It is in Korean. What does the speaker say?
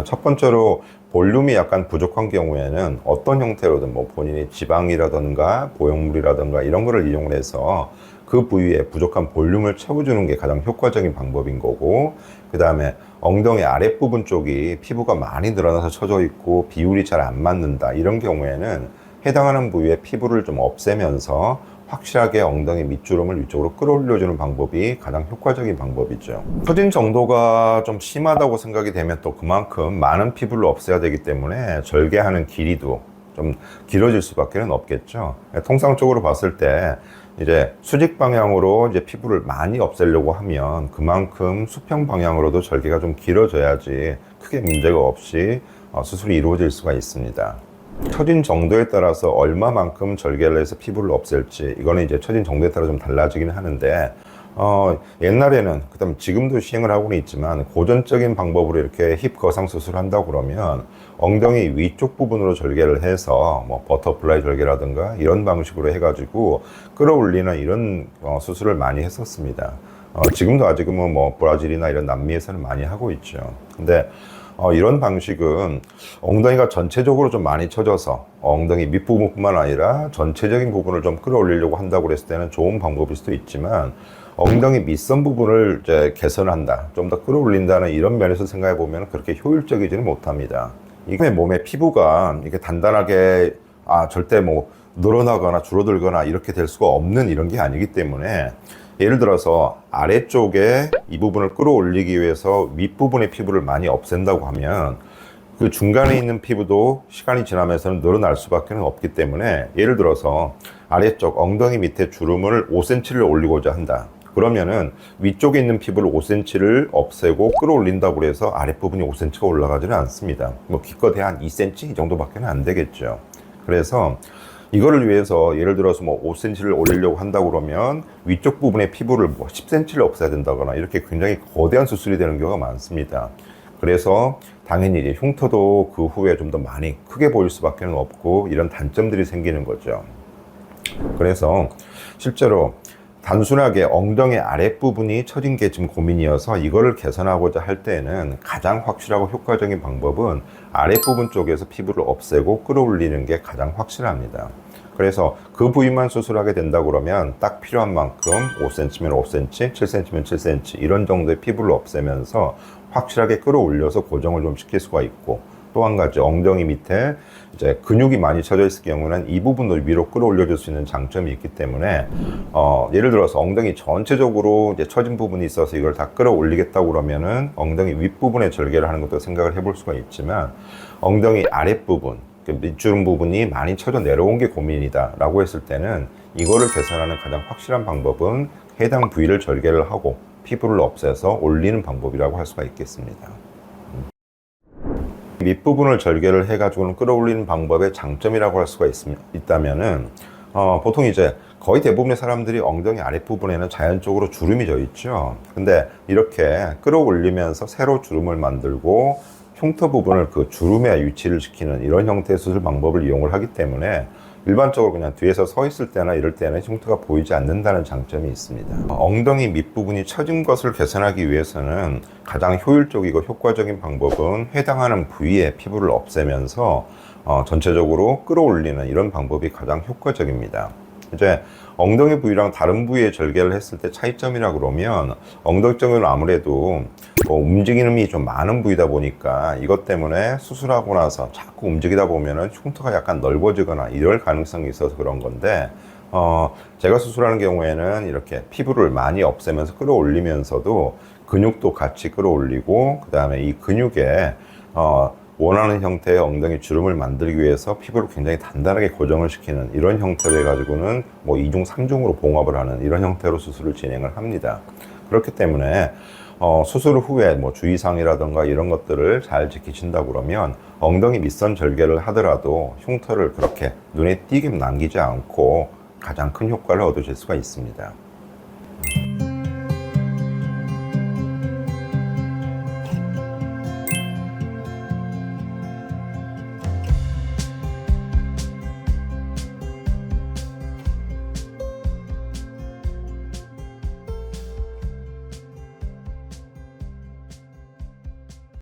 첫 번째로 볼륨이 약간 부족한 경우에는 어떤 형태로든 뭐 본인이 지방이라든가 보형물이라든가 이런 거를 이용을 해서 그 부위에 부족한 볼륨을 채워주는 게 가장 효과적인 방법인 거고, 그 다음에 엉덩이 아랫부분 쪽이 피부가 많이 늘어나서 처져 있고 비율이 잘 안 맞는다, 이런 경우에는 해당하는 부위의 피부를 좀 없애면서 확실하게 엉덩이 밑주름을 위쪽으로 끌어올려주는 방법이 가장 효과적인 방법이죠. 처진 정도가 좀 심하다고 생각이 되면 또 그만큼 많은 피부를 없애야 되기 때문에 절개하는 길이도 좀 길어질 수밖에 없겠죠. 통상적으로 봤을 때 이제 수직 방향으로 이제 피부를 많이 없애려고 하면 그만큼 수평 방향으로도 절개가 좀 길어져야지 크게 문제가 없이 수술이 이루어질 수가 있습니다. 처진 정도에 따라서 얼마만큼 절개를 해서 피부를 없앨지, 이거는 이제 처진 정도에 따라 좀 달라지긴 하는데, 옛날에는, 그다음 지금도 시행을 하고는 있지만, 고전적인 방법으로 이렇게 힙 거상 수술을 한다고 그러면 엉덩이 위쪽 부분으로 절개를 해서 뭐 버터플라이 절개라든가 이런 방식으로 해가지고 끌어올리는 이런 수술을 많이 했었습니다. 지금도 아직은 뭐 브라질이나 이런 남미에서는 많이 하고 있죠. 근데 이런 방식은 엉덩이가 전체적으로 좀 많이 처져서 엉덩이 밑부분뿐만 아니라 전체적인 부분을 좀 끌어올리려고 한다고 그랬을 때는 좋은 방법일 수도 있지만, 엉덩이 밑선 부분을 이제 개선한다, 좀 더 끌어올린다는 이런 면에서 생각해 보면 그렇게 효율적이지는 못합니다. 이게 몸의 피부가 이렇게 단단하게 절대 뭐 늘어나거나 줄어들거나 이렇게 될 수가 없는 이런 게 아니기 때문에, 예를 들어서 아래쪽에 이 부분을 끌어올리기 위해서 윗부분의 피부를 많이 없앤다고 하면 그 중간에 있는 피부도 시간이 지나면서는 늘어날 수밖에 없기 때문에, 예를 들어서 아래쪽 엉덩이 밑에 주름을 5cm를 올리고자 한다. 그러면은 위쪽에 있는 피부를 5cm를 없애고 끌어올린다고 해서 아랫부분이 5cm가 올라가지는 않습니다. 뭐 기껏해야 한 2cm 이 정도밖에 안 되겠죠. 그래서 이거를 위해서 예를 들어서 뭐 5cm를 올리려고 한다고 그러면 위쪽 부분의 피부를 뭐 10cm를 없애야 된다거나 이렇게 굉장히 거대한 수술이 되는 경우가 많습니다. 그래서 당연히 이제 흉터도 그 후에 좀 더 많이 크게 보일 수밖에 없고 이런 단점들이 생기는 거죠. 그래서 실제로 단순하게 엉덩이 아랫부분이 처진 게 지금 고민이어서 이거를 개선하고자 할 때는 가장 확실하고 효과적인 방법은 아랫부분 쪽에서 피부를 없애고 끌어올리는 게 가장 확실합니다. 그래서 그 부위만 수술하게 된다 그러면 딱 필요한 만큼 5cm면 5cm, 7cm면 7cm 이런 정도의 피부를 없애면서 확실하게 끌어올려서 고정을 좀 시킬 수가 있고, 또 한 가지 엉덩이 밑에 이제 근육이 많이 처져 있을 경우는 이 부분도 위로 끌어올려줄 수 있는 장점이 있기 때문에, 예를 들어서 ong덩이 전체적으로 이제 처진 부분이 있어서 이걸 다 끌어올리겠다고 그러면은 엉덩이 윗부분에 절개를 하는 것도 생각을 해볼 수가 있지만, 엉덩이 아랫부분, 밑주름 부분이 많이 처져 내려온 게 고민이다 라고 했을 때는 이거를 개선하는 가장 확실한 방법은 해당 부위를 절개를 하고 피부를 없애서 올리는 방법이라고 할 수가 있겠습니다. 밑부분을 절개를 해가지고는 끌어올리는 방법의 장점이라고 할 수가 있다면은, 보통 이제 거의 대부분의 사람들이 엉덩이 아랫부분에는 자연적으로 주름이 져 있죠. 근데 이렇게 끌어올리면서 새로 주름을 만들고 흉터 부분을 그 주름의 위치를 시키는 이런 형태의 수술 방법을 이용을 하기 때문에 일반적으로 그냥 뒤에서 서 있을 때나 이럴 때는 흉터가 보이지 않는다는 장점이 있습니다. 엉덩이 밑부분이 처진 것을 개선하기 위해서는 가장 효율적이고 효과적인 방법은 해당하는 부위의 피부를 없애면서 전체적으로 끌어올리는 이런 방법이 가장 효과적입니다. 이제 엉덩이 부위랑 다른 부위에 절개를 했을 때 차이점이라 그러면, 엉덩이 쪽은 아무래도 움직임이 좀 많은 부위다 보니까 이것 때문에 수술하고 나서 자꾸 움직이다 보면은 흉터가 약간 넓어지거나 이럴 가능성이 있어서 그런 건데, 제가 수술하는 경우에는 이렇게 피부를 많이 없애면서 끌어올리면서도 근육도 같이 끌어올리고, 그 다음에 이 근육에 원하는 형태의 엉덩이 주름을 만들기 위해서 피부를 굉장히 단단하게 고정을 시키는 이런 형태로 해가지고는 뭐 2중, 3중으로 봉합을 하는 이런 형태로 수술을 진행을 합니다. 그렇기 때문에 수술 후에 뭐 주의사항이라든가 이런 것들을 잘 지키신다고 그러면 엉덩이 밑선 절개를 하더라도 흉터를 그렇게 눈에 띄게 남기지 않고 가장 큰 효과를 얻으실 수가 있습니다.